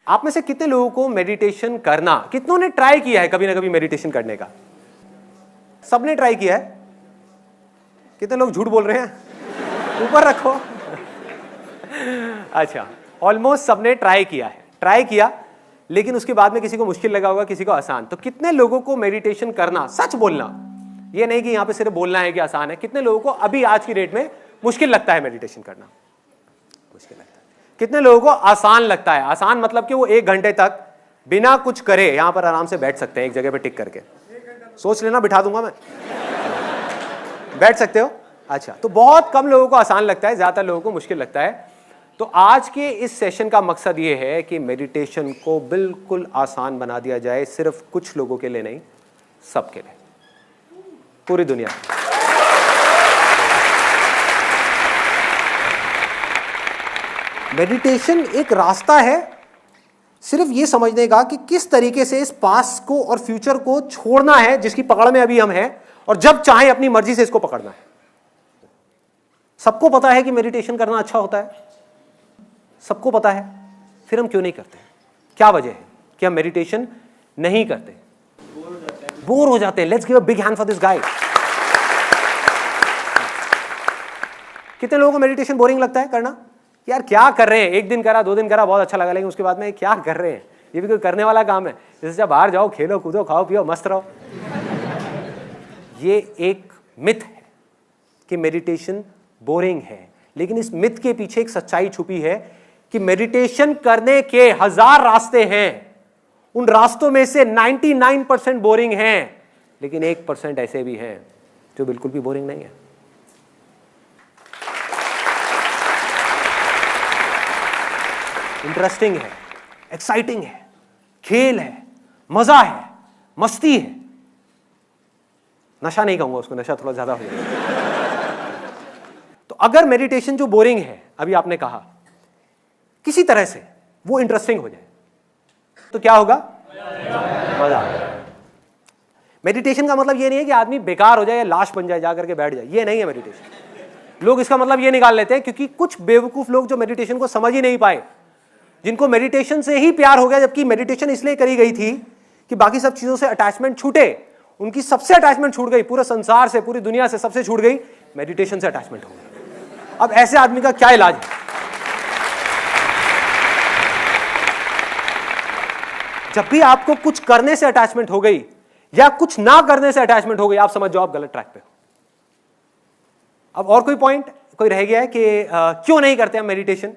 आप में से कितने लोगों को मेडिटेशन करना, कितनों ने ट्राई किया है कभी ना कभी मेडिटेशन करने का? सबने ट्राई किया है? कितने लोग झूठ बोल रहे हैं? ऊपर रखो। अच्छा, ऑलमोस्ट सबने ट्राई किया है, ट्राई किया, लेकिन उसके बाद में किसी को मुश्किल लगा होगा, किसी को आसान। तो कितने लोगों को मेडिटेशन करना, सच बोलना, ये नहीं कि यहां पे सिर्फ बोलना है कि आसान है, कितने लोगों को अभी आज की डेट में मुश्किल लगता है मेडिटेशन करना? मुश्किल लगता है। कितने लोगों को आसान लगता है? आसान मतलब कि वो 1 घंटे तक बिना कुछ करे यहां पर आराम से बैठ सकते हैं, एक जगह पे टिक करके। सोच लेना, बिठा दूंगा मैं। बैठ सकते हो? अच्छा, तो बहुत कम लोगों को आसान लगता है, ज्यादातर लोगों को मुश्किल लगता है। तो आज के इस सेशन का मकसद ये है कि मेडिटेशन को बिल्कुल आसान बना दिया जाए, सिर्फ कुछ लोगों के लिए नहीं, सबके लिए, पूरी दुनिया में। मेडिटेशन एक रास्ता है सिर्फ ये समझने का कि किस तरीके से इस पास्ट को और फ्यूचर को छोड़ना है, जिसकी पकड़ में अभी हम हैं, और जब चाहे अपनी मर्जी से इसको पकड़ना है। सबको पता है कि मेडिटेशन करना अच्छा होता है, सबको पता है, फिर हम क्यों नहीं करते? क्या वजह है कि हम मेडिटेशन नहीं करते? बोर हो जाते हैं। Let's give a big hand for this guy. कितने लोगों को मेडिटेशन बोरिंग लगता है करना? यार क्या कर रहे हैं, 1 दिन करा, 2 दिन करा, बहुत अच्छा लगा, लेकिन उसके बाद में क्या कर रहे हैं? ये भी कोई करने वाला काम है? जैसे जब बाहर जाओ, खेलो कूदो, खाओ पियो, मस्त रहो। ये एक मिथ है कि मेडिटेशन बोरिंग है, लेकिन इस मिथ के पीछे एक सच्चाई छुपी है कि मेडिटेशन करने के 1000 रास्ते हैं, उन रास्तों में से 99% बोरिंग हैं, लेकिन 1% ऐसे भी हैं जो बिल्कुल भी बोरिंग नहीं है। इंटरेस्टिंग है, एक्साइटिंग है, खेल है, मजा है, मस्ती है। नशा नहीं कहूंगा उसको, नशा थोड़ा ज्यादा हो जाएगा। तो अगर मेडिटेशन जो बोरिंग है, अभी आपने कहा, किसी तरह से वो इंटरेस्टिंग हो जाए तो क्या होगा? मजा। मेडिटेशन का मतलब ये नहीं है कि आदमी बेकार हो जाए या लाश बन जाए, जाकर के बैठ जाए, ये नहीं है मेडिटेशन। लोग इसका मतलब ये निकाल लेते हैं, क्योंकि कुछ बेवकूफ लोग जो मेडिटेशन को समझ ही नहीं पाए, जिनको मेडिटेशन से ही प्यार हो गया, जबकि मेडिटेशन इसलिए करी गई थी कि बाकी सब चीजों से अटैचमेंट छूटे, उनकी सबसे अटैचमेंट छूट गई, पूरे संसार से, पूरी दुनिया से सबसे छूट गई, मेडिटेशन से अटैचमेंट हो गई। अब ऐसे आदमी का क्या इलाज है? जब भी आपको कुछ करने से अटैचमेंट हो गई या कुछ ना करने से अटैचमेंट हो गई, आप समझ जाओ आप गलत ट्रैक पे हो। अब और कोई पॉइंट कोई रह गया है कि क्यों नहीं करते हम मेडिटेशन?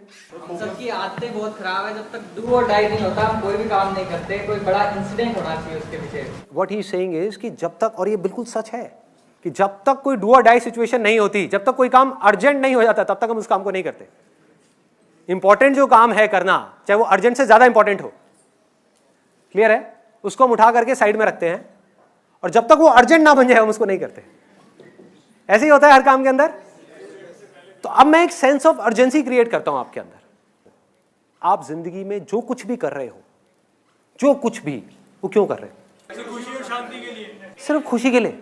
सबकी आदतें बहुत खराब है। जब तक डू और डाई नहीं होता, हम कोई भी काम नहीं करते। कोई बड़ा इंसिडेंट होना चाहिए उसके पीछे। What he is saying is कि जब तक, और ये बिल्कुल सच है, कि जब तक कोई डू और डाई सिचुएशन नहीं होती, जब तक कोई काम अर्जेंट नहीं हो जाता, तब तक हम उस काम को नहीं करते। इंपॉर्टेंट जो काम है करना, चाहे वो अर्जेंट से ज्यादा इंपॉर्टेंट हो, क्लियर है, उसको हम उठा करके साइड में रखते हैं, और जब तक वो अर्जेंट ना बन जाए हम उसको नहीं करते। ऐसे ही होता है हर काम के अंदर। तो अब मैं एक सेंस ऑफ अर्जेंसी क्रिएट करता हूं आपके अंदर। आप जिंदगी में जो कुछ भी कर रहे हो, जो कुछ भी, वो क्यों कर रहे हो? खुशी और शांति के लिए। सिर्फ खुशी के लिए।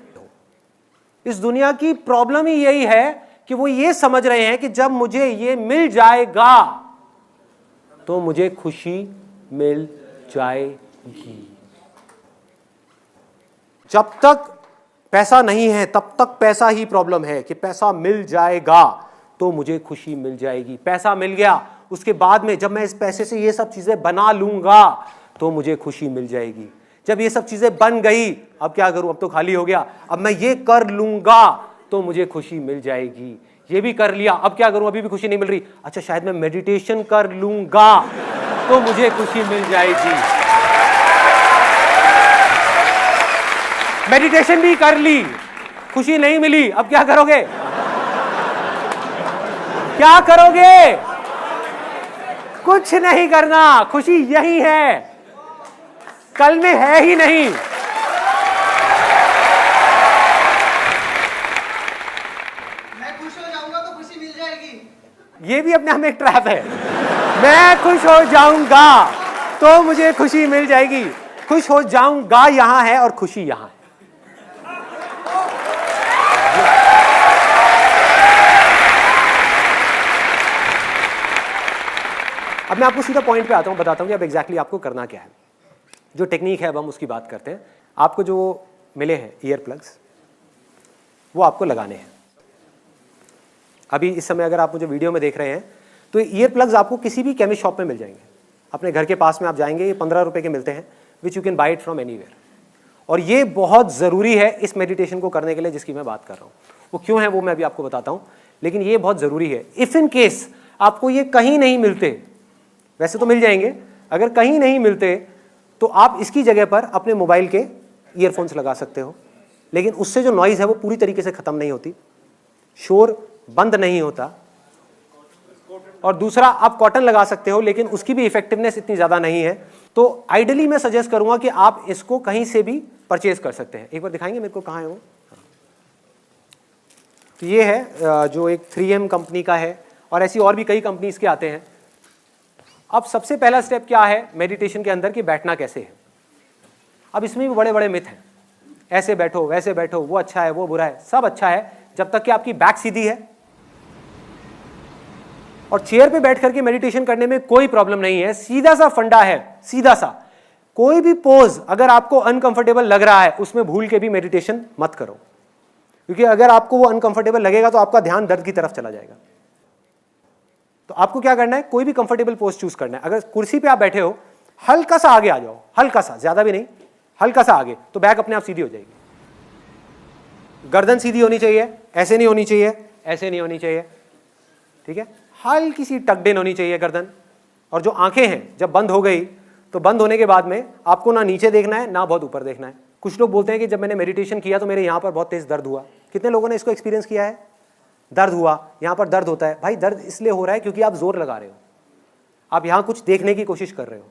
इस दुनिया की प्रॉब्लम ही यही है कि वो ये समझ रहे हैं कि जब मुझे ये मिल जाएगा तो मुझे खुशी मिल जाएगी। जब तक पैसा नहीं है तब तक पैसा ही प्रॉब्लम है कि पैसा मिल जाएगा तो मुझे खुशी मिल जाएगी। पैसा मिल गया, उसके बाद में जब मैं इस पैसे से ये सब चीजें बना लूंगा तो मुझे खुशी मिल जाएगी। जब ये सब चीजें बन गई, अब क्या करूं, अब तो खाली हो गया, अब मैं ये कर लूंगा तो मुझे खुशी मिल जाएगी। ये भी कर लिया, अब क्या करूं, अभी भी खुशी नहीं मिल रही, अच्छा शायद मैं मेडिटेशन कर लूंगा तो मुझे खुशी मिल जाएगी। मेडिटेशन भी कर ली, खुशी नहीं मिली, अब क्या करोगे? क्या करोगे? कुछ नहीं करना। खुशी यही है, कल में है ही नहीं। मैं खुश हो जाऊंगा तो खुशी मिल जाएगी। ये भी अपने आप में एक ट्रैप है। मैं खुश हो जाऊंगा तो मुझे खुशी मिल जाएगी। खुश हो जाऊंगा यहां है और खुशी यहां है। अब मैं आपको सीधा पॉइंट पे आता हूँ, बताता हूँ कि अब एग्जैक्टली आपको करना क्या है। जो टेक्निक है अब हम उसकी बात करते हैं। आपको जो मिले हैं ईयर प्लग्स, वो आपको लगाने हैं। अभी इस समय अगर आप मुझे वीडियो में देख रहे हैं तो ईयर प्लग्स आपको किसी भी केमिस्ट शॉप में मिल जाएंगे। अपने घर के पास में आप जाएंगे, ये 15 रुपए के मिलते हैं, which you can buy it from anywhere. और ये बहुत ज़रूरी है इस मेडिटेशन को करने के लिए जिसकी मैं बात कर रहा हूँ। वो क्यों है वो मैं अभी आपको बताता हूँ, लेकिन ये बहुत ज़रूरी है। इफ़ इन केस आपको ये कहीं नहीं मिलते, वैसे तो मिल जाएंगे, अगर कहीं नहीं मिलते तो आप इसकी जगह पर अपने मोबाइल के ईयरफोन्स लगा सकते हो, लेकिन उससे जो नॉइज़ है वो पूरी तरीके से ख़त्म नहीं होती, शोर बंद नहीं होता। और दूसरा, आप कॉटन लगा सकते हो, लेकिन उसकी भी इफेक्टिवनेस इतनी ज़्यादा नहीं है। तो आइडियली मैं सजेस्ट करूंगा कि आप इसको कहीं से भी परचेज कर सकते हैं। एक बार दिखाएंगे मेरे को कहाँ है वो? तो ये है जो एक 3M कंपनी का है, और ऐसी और भी कई कंपनीज के आते हैं। अब सबसे पहला स्टेप क्या है मेडिटेशन के अंदर कि बैठना कैसे है। अब इसमें भी बड़े बड़े मिथ हैं, ऐसे बैठो वैसे बैठो, वो अच्छा है वो बुरा है। सब अच्छा है जब तक कि आपकी बैक सीधी है। और चेयर पे बैठ करके मेडिटेशन करने में कोई प्रॉब्लम नहीं है, सीधा सा फंडा है, सीधा सा। कोई भी पोज अगर आपको अनकंफर्टेबल लग रहा है उसमें भूल के भी मेडिटेशन मत करो, क्योंकि अगर आपको वो अनकंफर्टेबल लगेगा तो आपका ध्यान दर्द की तरफ चला जाएगा। तो आपको क्या करना है, कोई भी कंफर्टेबल पोज चूज करना है। अगर कुर्सी पे आप बैठे हो, हल्का सा आगे आ जाओ, हल्का सा, ज्यादा भी नहीं, हल्का सा आगे, तो बैक अपने आप सीधी हो जाएगी। गर्दन सीधी होनी चाहिए, ऐसे नहीं होनी चाहिए, ऐसे नहीं होनी चाहिए, ठीक है। हल्की सी टक्ड इन होनी चाहिए गर्दन। और जो आंखें हैं जब बंद हो गई तो बंद होने के बाद में आपको ना नीचे देखना है ना बहुत ऊपर देखना है। कुछ लोग बोलते हैं कि जब मैंने मेडिटेशन किया तो मेरे यहाँ पर बहुत तेज दर्द हुआ। कितने लोगों ने इसको एक्सपीरियंस किया है? दर्द हुआ, यहाँ पर दर्द होता है। भाई दर्द इसलिए हो रहा है क्योंकि आप जोर लगा रहे हो, आप यहाँ कुछ देखने की कोशिश कर रहे हो।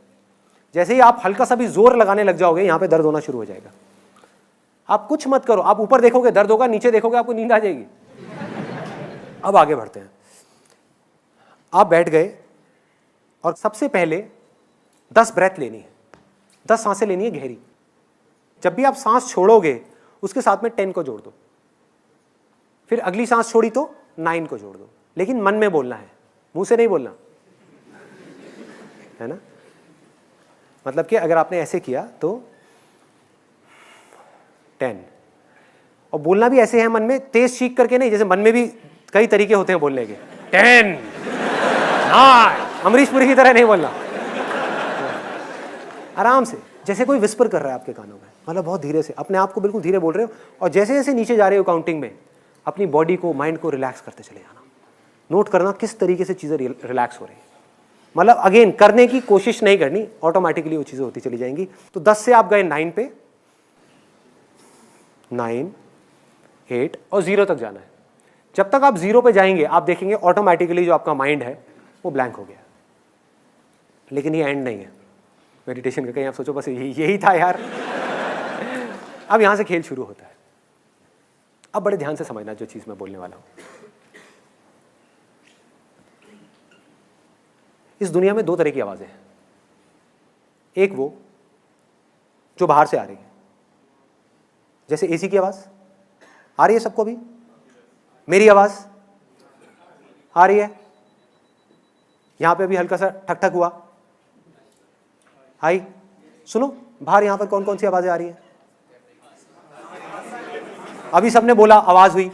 जैसे ही आप हल्का सा भी जोर लगाने लग जाओगे यहाँ पे दर्द होना शुरू हो जाएगा। आप कुछ मत करो, आप ऊपर देखोगे दर्द होगा, नीचे देखोगे आपको नींद आ जाएगी। अब आगे बढ़ते हैं। आप बैठ गए और सबसे पहले 10 ब्रेथ लेनी है, 10 सांसें लेनी है गहरी। जब भी आप सांस छोड़ोगे उसके साथ में 10 को जोड़ दो, फिर अगली सांस छोड़ी तो 9 को जोड़ दो, लेकिन मन में बोलना है, मुंह से नहीं बोलना है ना। मतलब कि अगर आपने ऐसे किया तो 10, और बोलना भी ऐसे है मन में, तेज चीख करके नहीं, जैसे मन में भी कई तरीके होते हैं बोलने के। 10 9, अमरीश पुरी की तरह नहीं बोलना, आराम से, जैसे कोई विस्पर कर रहा है आपके कानों में, मतलब बहुत धीरे से, अपने आप को बिल्कुल धीरे बोल रहे हो। और जैसे जैसे नीचे जा रहे हो काउंटिंग में, अपनी बॉडी को, माइंड को रिलैक्स करते चले जाना। नोट करना किस तरीके से चीज़ें रिलैक्स हो रही है। मतलब अगेन करने की कोशिश नहीं करनी, ऑटोमेटिकली वो चीज़ें होती चली जाएंगी। तो 10 से आप गए 9 पे, 9, 8 और 0 तक जाना है। जब तक आप 0 पे जाएंगे आप देखेंगे ऑटोमेटिकली जो आपका माइंड है वो ब्लैंक हो गया। लेकिन ये एंड नहीं है मेडिटेशन का। कहीं आप सोचो बस यही था यार। अब यहां से खेल शुरू होता है। अब बड़े ध्यान से समझना जो चीज मैं बोलने वाला हूं। इस दुनिया में 2 तरह की आवाजें हैं। एक वो जो बाहर से आ रही है, जैसे एसी की आवाज आ रही है सबको, अभी मेरी आवाज आ रही है, यहां पे अभी हल्का सा ठक ठक हुआ, आई। सुनो बाहर यहां पर कौन कौन सी आवाजें आ रही है? अभी सबने बोला आवाज हुई,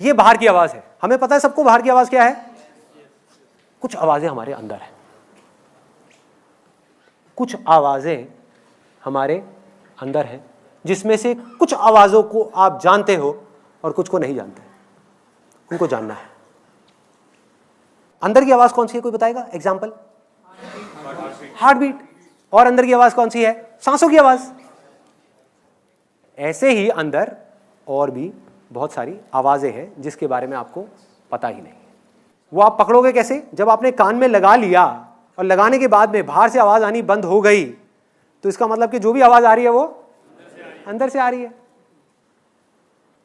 ये बाहर की आवाज है। हमें पता है सबको बाहर की आवाज क्या है। कुछ आवाजें हमारे अंदर हैं, कुछ आवाजें हमारे अंदर हैं, जिसमें से कुछ आवाजों को आप जानते हो और कुछ को नहीं जानते। उनको जानना है। अंदर की आवाज कौन सी है, कोई बताएगा? Example, heart beat. और अंदर की आवाज कौन सी है? सांसों की आवाज। ऐसे ही अंदर और भी बहुत सारी आवाजें हैं जिसके बारे में आपको पता ही नहीं। वो आप पकड़ोगे कैसे? जब आपने कान में लगा लिया और लगाने के बाद में बाहर से आवाज आनी बंद हो गई, तो इसका मतलब कि जो भी आवाज आ रही है वो अंदर से आ रही है।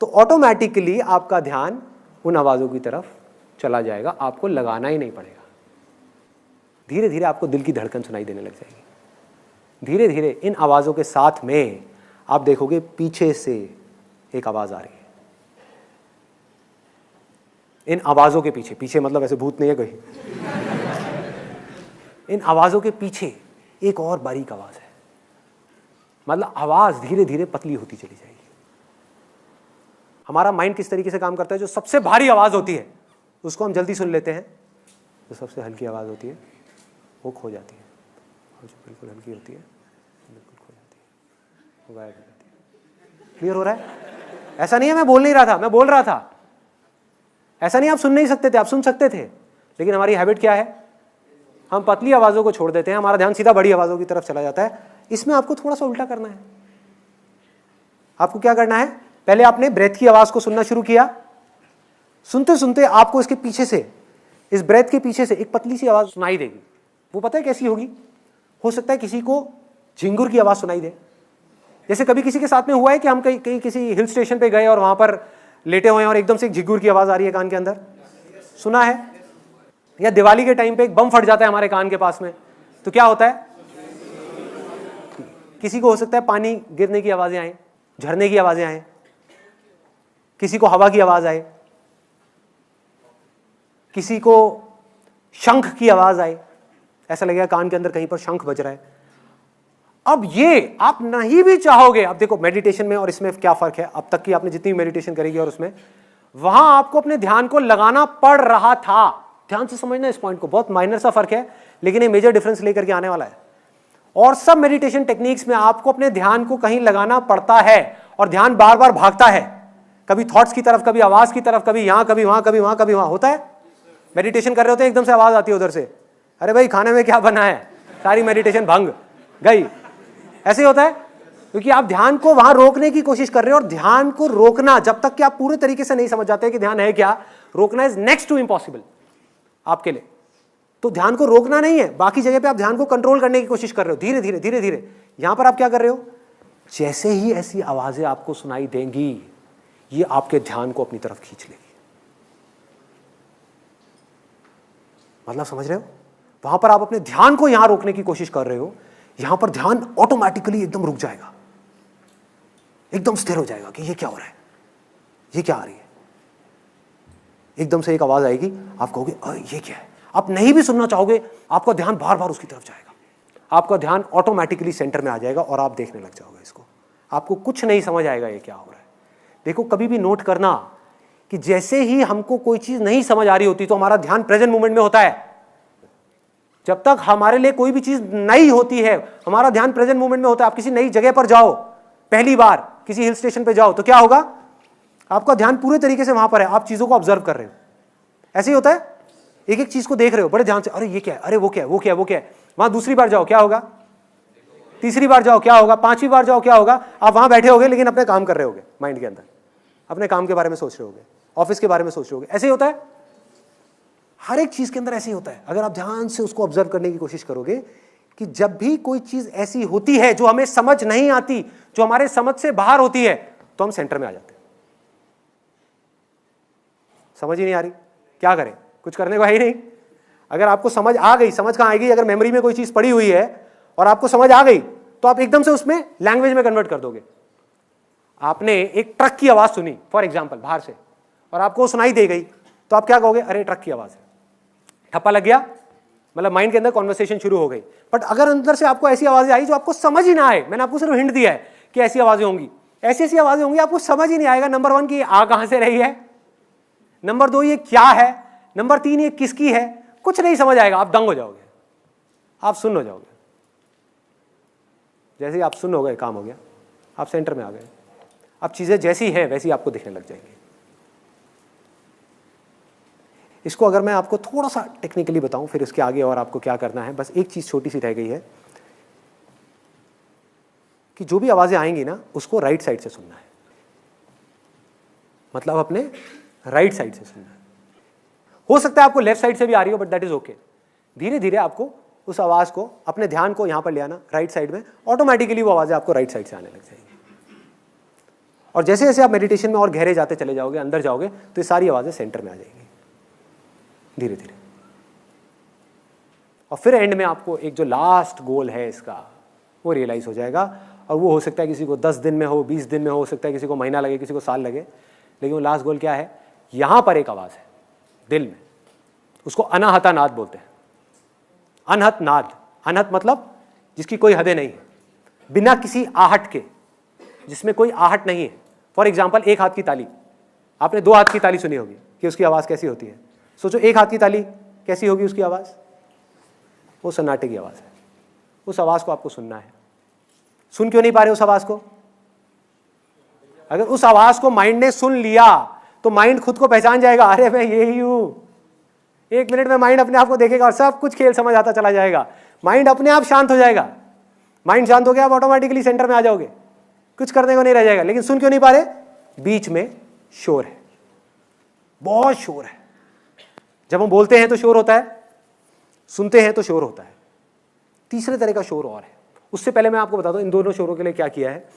तो ऑटोमेटिकली आपका ध्यान उन आवाजों की तरफ चला जाएगा, आपको लगाना ही नहीं पड़ेगा। धीरे धीरे आपको दिल की धड़कन सुनाई देने लग जाएगी। धीरे धीरे इन आवाजों के साथ में आप देखोगे पीछे से एक आवाज आ रही है। इन आवाजों के पीछे, पीछे मतलब ऐसे भूत नहीं है कोई, इन आवाज़ों के पीछे एक और बारीक आवाज़ है, मतलब आवाज़ धीरे धीरे पतली होती चली जाएगी। हमारा माइंड किस तरीके से काम करता है, जो सबसे भारी आवाज़ होती है उसको हम जल्दी सुन लेते हैं, जो सबसे हल्की आवाज़ होती है वो खो जाती है, और जो बिल्कुल हल्की होती है बिल्कुल खो जाती है, वो गायब हो जाती है। क्लियर हो रहा है? ऐसा नहीं है मैं बोल नहीं रहा था, मैं बोल रहा था। ऐसा नहीं आप सुन नहीं सकते थे, आप सुन सकते थे, लेकिन हमारी हैबिट क्या है, हम पतली आवाज़ों को छोड़ देते हैं, हमारा ध्यान सीधा बड़ी आवाज़ों की तरफ चला जाता है। इसमें आपको थोड़ा सा उल्टा करना है। आपको क्या करना है, पहले आपने ब्रेथ की आवाज़ को सुनना शुरू किया, सुनते सुनते आपको इसके पीछे से, इस ब्रेथ के पीछे से एक पतली सी आवाज़ सुनाई देगी। वो पता है कैसी होगी? हो सकता है किसी को झिंगुर की आवाज़ सुनाई दे। जैसे कभी किसी के साथ में हुआ है कि हम कहीं किसी हिल स्टेशन पे गए और वहाँ पर लेटे हुए हैं और एकदम से एक झिंगुर की आवाज़ आ रही है कान के अंदर, सुना है? या दिवाली के टाइम पे एक बम फट जाता है हमारे कान के पास में, तो क्या होता है? किसी को हो सकता है पानी गिरने की आवाज़ें आए, झरने की आवाज़ें आए, किसी को हवा की आवाज़ आए, किसी को शंख की आवाज़ आए, ऐसा लगेगा कान के अंदर कहीं पर शंख बज रहा है। अब ये आप नहीं भी चाहोगे, अब देखो मेडिटेशन में और इसमें क्या फ़र्क है, अब तक की आपने जितनी मेडिटेशन करेगी और उसमें, वहां आपको अपने ध्यान को लगाना पड़ रहा था। ध्यान से समझना इस पॉइंट को, बहुत माइनर सा फर्क है लेकिन ये मेजर डिफरेंस लेकर के आने वाला है। और सब मेडिटेशन टेक्निक्स में आपको अपने ध्यान को कहीं लगाना पड़ता है और ध्यान बार बार भागता है, कभी थॉट्स की तरफ, कभी आवाज की तरफ, कभी यहां कभी वहां, कभी वहां कभी वहां होता है। मेडिटेशन कर रहे होते हैं, एकदम से आवाज आती है उधर से, अरे भाई खाने में क्या बना है, सारी मेडिटेशन भंग गई। ऐसे ही होता है क्योंकि आप ध्यान को वहां रोकने की कोशिश कर रहे हो, और ध्यान को रोकना जब तक कि आप पूरे तरीके से नहीं समझ जाते कि ध्यान है क्या, रोकना इज नेक्स्ट टू इम्पॉसिबल आपके लिए। तो ध्यान को रोकना नहीं है, बाकी जगह पे आप ध्यान को कंट्रोल करने की कोशिश कर रहे हो, धीरे धीरे धीरे धीरे। यहां पर आप क्या कर रहे हो, जैसे ही ऐसी आवाजें आपको सुनाई देंगी, ये आपके ध्यान को अपनी तरफ खींच लेगी। मतलब समझ रहे हो? वहां पर आप अपने ध्यान को यहां रोकने की कोशिश कर रहे हो, यहां पर ध्यान ऑटोमेटिकली एकदम रुक जाएगा, एकदम स्थिर हो जाएगा कि ये क्या हो रहा है, ये क्या आ रही है। एकदम से एक आवाज आएगी, आप कहोगे ये क्या है, आप नहीं भी सुनना चाहोगे, आपका ध्यान बार बार उसकी तरफ जाएगा, आपका ध्यान ऑटोमेटिकली सेंटर में आ जाएगा और आप देखने लग जाओगे इसको। आपको कुछ नहीं समझ आएगा ये क्या हो रहा है। देखो कभी भी नोट करना कि जैसे ही हमको कोई चीज नहीं समझ आ रही होती तो हमारा ध्यान प्रेजेंट मोमेंट में होता है। जब तक हमारे लिए कोई भी चीज नई होती है, हमारा ध्यान प्रेजेंट मोमेंट में होता है। आप किसी नई जगह पर जाओ, पहली बार किसी हिल स्टेशन पे जाओ, तो क्या होगा, आपका ध्यान पूरे तरीके से वहां पर है, आप चीजों को ऑब्जर्व कर रहे हो। ऐसे ही होता है, एक एक चीज को देख रहे हो बड़े ध्यान से, अरे ये क्या है, अरे वो क्या है, वो क्या है, वो क्या है। वहां दूसरी बार जाओ क्या होगा, तीसरी बार जाओ क्या होगा, पांचवी बार जाओ क्या होगा, आप वहां बैठे होगे लेकिन अपने काम कर रहे होगे, माइंड के अंदर अपने काम के बारे में सोच रहे होगे, ऑफिस के बारे में सोच रहे होगे। ऐसे ही होता है, हर एक चीज के अंदर ऐसे ही होता है। अगर आप ध्यान से उसको ऑब्जर्व करने की कोशिश करोगे कि जब भी कोई चीज ऐसी होती है जो हमें समझ नहीं आती, जो हमारे समझ से बाहर होती है, तो हम सेंटर में आ जाते हैं। समझ ही नहीं आ रही, क्या करें, कुछ करने को है ही नहीं। अगर आपको समझ आ गई, समझ कहां आएगी, अगर मेमोरी में कोई चीज पड़ी हुई है और आपको समझ आ गई तो आप एकदम से उसमें लैंग्वेज में कन्वर्ट कर दोगे। आपने एक ट्रक की आवाज सुनी फॉर एग्जाम्पल बाहर से, और आपको सुनाई दे गई, तो आप क्या कहोगे, अरे ट्रक की आवाज है, ठप्पा लग गया, मतलब माइंड के अंदर कॉन्वर्सेशन शुरू हो गई। बट अगर अंदर से आपको ऐसी आवाजें आई जो आपको समझ ही ना आए, मैंने आपको सिर्फ हिंट दिया है कि ऐसी आवाजें होंगी, ऐसी ऐसी आवाजें होंगी, आपको समझ ही नहीं आएगा। नंबर 1 की आ कहां से रही है, नंबर 2 ये क्या है, नंबर 3 ये किसकी है, कुछ नहीं समझ आएगा, आप दंग हो जाओगे, आप सुन्न हो जाओगे। जैसे ही आप सुन्न हो गए, काम हो गया, आप सेंटर में आ गए। अब चीजें जैसी हैं वैसी आपको दिखने लग जाएंगी। इसको अगर मैं आपको थोड़ा सा टेक्निकली बताऊं, फिर इसके आगे और आपको क्या करना है, बस एक चीज छोटी सी रह गई है कि जो भी आवाजें आएंगी ना, उसको राइट साइड से सुनना है, मतलब अपने राइट साइड से सुनना है। हो सकता है आपको लेफ्ट साइड से भी आ रही हो, बट दैट इज ओके। धीरे धीरे आपको उस आवाज को, अपने ध्यान को यहां पर ले आना, राइट साइड में, ऑटोमेटिकली वो आवाजें आपको राइट साइड से आने लग जाएंगी। और जैसे जैसे आप मेडिटेशन में और गहरे जाते चले जाओगे, अंदर जाओगे, तो ये सारी आवाजें सेंटर में आ जाएंगी धीरे धीरे। और फिर एंड में आपको एक जो लास्ट गोल है इसका, वो रियलाइज हो जाएगा। और वो हो सकता है किसी को 10 दिन में हो, 20 दिन में हो सकता है किसी को महीना लगे, किसी को साल लगे, लेकिन वो लास्ट गोल क्या है, यहां पर एक आवाज है दिल में, उसको अनाहता नाद बोलते हैं। अनहत नाद, अनहत मतलब जिसकी कोई हदें नहीं है, बिना किसी आहट के, जिसमें कोई आहट नहीं है। फॉर एग्जाम्पल एक हाथ की ताली, आपने दो हाथ की ताली सुनी होगी कि उसकी आवाज़ कैसी होती है। सोचो एक हाथ की ताली कैसी होगी उसकी आवाज़, वो सन्नाटे की आवाज़ है। उस आवाज़ को आपको सुनना है। सुन क्यों नहीं पा रहे उस आवाज़ को? अगर उस आवाज़ को माइंड ने सुन लिया तो माइंड खुद को पहचान जाएगा, अरे मैं यही हूं। 1 मिनट में माइंड अपने आप को देखेगा और सब कुछ खेल समझ आता चला जाएगा। माइंड अपने आप शांत हो जाएगा। माइंड शांत हो गया, आप ऑटोमेटिकली सेंटर में आ जाओगे, कुछ करने को नहीं रह जाएगा। लेकिन सुन क्यों नहीं पा रहे? बीच में शोर है, बहुत शोर है। जब हम बोलते हैं तो शोर होता है, सुनते हैं तो शोर होता है। तीसरे तरह का शोर और है। उससे पहले मैं आपको बता दूं इन दोनों शोरों के लिए क्या किया है।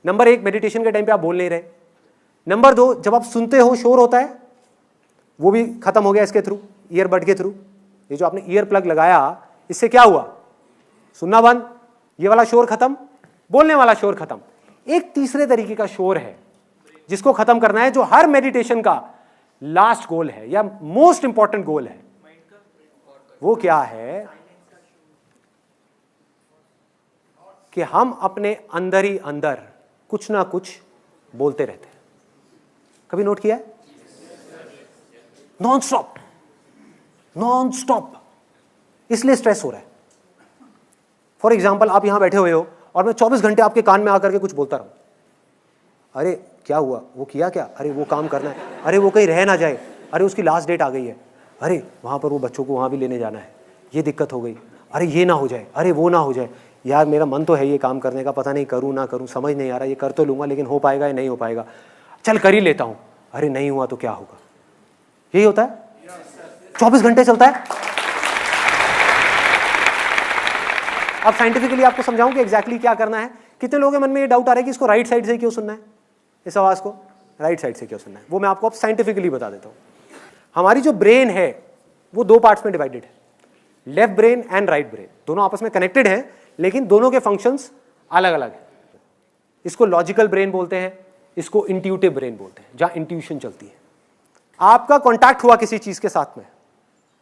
नंबर 1, मेडिटेशन के टाइम पे आप बोल नहीं रहे। नंबर 2, जब आप सुनते हो शोर होता है, वो भी खत्म हो गया इसके थ्रू, ईयरबड के थ्रू। ये जो आपने ईयर प्लग लगाया, इससे क्या हुआ? सुनना बंद, ये वाला शोर खत्म, बोलने वाला शोर खत्म। एक तीसरे तरीके का शोर है जिसको खत्म करना है, जो हर मेडिटेशन का लास्ट गोल है या मोस्ट इंपॉर्टेंट गोल है। वो क्या है कि हम अपने अंदर ही अंदर कुछ ना कुछ बोलते रहते हैं। कभी नोट किया है? Non stop, non stop. इसलिए स्ट्रेस हो रहा है। फॉर एग्जाम्पल, आप यहां बैठे हुए हो और मैं 24 घंटे आपके कान में आकर के कुछ बोलता रहूं, अरे क्या हुआ, वो किया क्या, अरे वो काम करना है, अरे वो कहीं रह ना जाए, अरे उसकी लास्ट डेट आ गई है, अरे वहां पर वो बच्चों को वहां भी लेने जाना है, ये दिक्कत हो गई, अरे ये ना हो जाए, अरे वो ना हो जाए, यार मेरा मन तो है ये काम करने का, पता नहीं करूँ ना करूँ, समझ नहीं आ रहा, ये कर तो लूँगा लेकिन हो पाएगा या नहीं हो पाएगा, चल कर ही लेता हूँ, अरे नहीं हुआ तो क्या होगा। यही होता है, 24 घंटे चलता है। अब साइंटिफिकली आपको समझाऊं कि एग्जैक्टली क्या करना है। कितने लोगों के मन में ये डाउट आ रहा है कि इसको राइट साइड से क्यों सुनना है, इस आवाज़ को राइट साइड से क्यों सुनना है? वो मैं आपको अब साइंटिफिकली बता देता हूँ। हमारी जो ब्रेन है वो 2 पार्ट्स में डिवाइडेड है, left brain and right brain. दोनों आपस में कनेक्टेड हैं लेकिन दोनों के फंक्शंस अलग अलग हैं। इसको लॉजिकल ब्रेन बोलते हैं, इसको इंट्यूटिव ब्रेन बोलते हैं, जहां इंट्यूशन चलती है। आपका कॉन्टैक्ट हुआ किसी चीज के साथ में,